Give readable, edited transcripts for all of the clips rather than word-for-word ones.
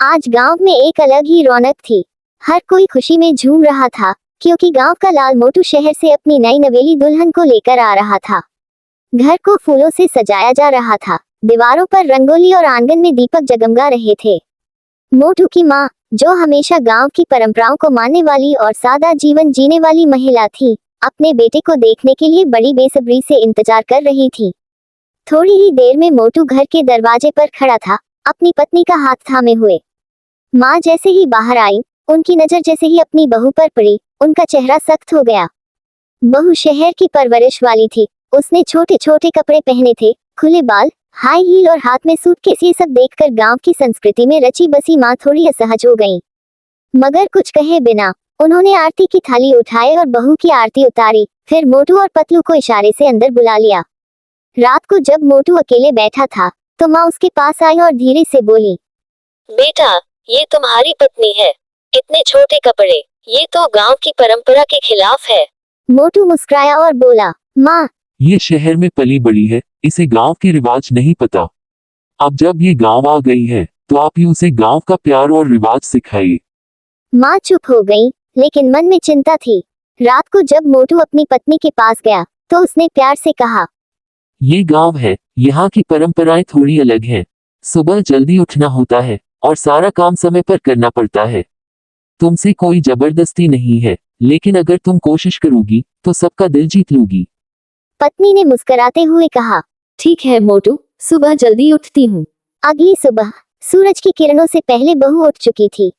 आज गांव में एक अलग ही रौनक थी। हर कोई खुशी में झूम रहा था, क्योंकि गांव का लाल मोटू शहर से अपनी नई नवेली दुल्हन को लेकर आ रहा था। घर को फूलों से सजाया जा रहा था, दीवारों पर रंगोली और आंगन में दीपक जगमगा रहे थे। मोटू की माँ, जो हमेशा गांव की परंपराओं को मानने वाली और सादा जीवन जीने वाली महिला थी, अपने बेटे को देखने के लिए बड़ी बेसब्री से इंतजार कर रही थी। थोड़ी ही देर में मोटू घर के दरवाजे पर खड़ा था, अपनी पत्नी का हाथ थामे हुए। माँ जैसे ही बाहर आई, उनकी नजर जैसे ही अपनी बहू पर पड़ी, उनका चेहरा सख्त हो गया। बहू शहर की परवरिश वाली थी, उसने छोटे छोटे कपड़े पहने थे, खुले बाल, हाई हील और हाथ में सूटकेस। ये सब देखकर गांव की संस्कृति में रची बसी माँ थोड़ी असहज हो गईं। मगर कुछ कहे बिना उन्होंने आरती की थाली उठाई और बहू की आरती उतारी। फिर मोटू और पतलू को इशारे से अंदर बुला लिया। रात को जब मोटू अकेले बैठा था, तो माँ उसके पास आई और धीरे से बोली, बेटा, ये तुम्हारी पत्नी है। इतने छोटे कपड़े, ये तो गांव की परंपरा के खिलाफ है। मोटू मुस्कुराया और बोला, माँ, ये शहर में पली बड़ी है, इसे गांव के रिवाज नहीं पता। अब जब ये गांव आ गई है, तो आप ही उसे गांव का प्यार और रिवाज सिखाइए। माँ चुप हो गई, लेकिन मन में चिंता थी। रात को जब मोटू अपनी पत्नी के पास गया, तो उसने प्यार से कहा, ये गांव है, यहाँ की परंपराएं थोड़ी अलग हैं। सुबह जल्दी उठना होता है और सारा काम समय पर करना पड़ता है। तुमसे कोई जबरदस्ती नहीं है, लेकिन अगर तुम कोशिश करोगी, तो सबका दिल जीत लोगी। पत्नी ने मुस्कुराते हुए कहा, ठीक है मोटू, सुबह जल्दी उठती हूँ। अगली सुबह सूरज की किरणों से पहले बहू उठ चुकी थी।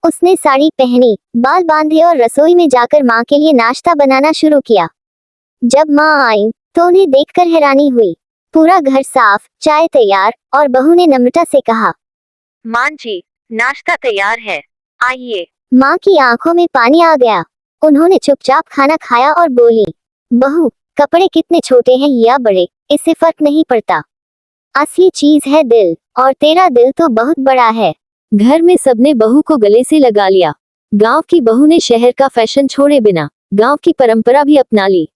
उसने साड़ी पहनी, बाल बांधे और रसोई में जाकर माँ के लिए नाश्ता बनाना शुरू किया। जब माँ आई, तो उन्हें देखकर हैरानी हुई। पूरा घर साफ, चाय तैयार, और बहू ने नम्रता से कहा, माँ जी, नाश्ता तैयार है, आइए। माँ की आंखों में पानी आ गया। उन्होंने चुपचाप खाना खाया और बोली, बहू, कपड़े कितने छोटे हैं या बड़े, इससे फर्क नहीं पड़ता। असली चीज है दिल, और तेरा दिल तो बहुत बड़ा है। घर में सबने बहू को गले से लगा लिया। गांव की बहू ने शहर का फैशन छोड़े बिना गांव की परंपरा भी अपना ली।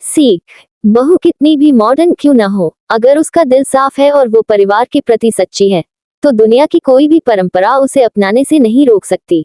सीख, बहू कितनी भी मॉडर्न क्यों न हो, अगर उसका दिल साफ है और वो परिवार के प्रति सच्ची है, तो दुनिया की कोई भी परंपरा उसे अपनाने से नहीं रोक सकती।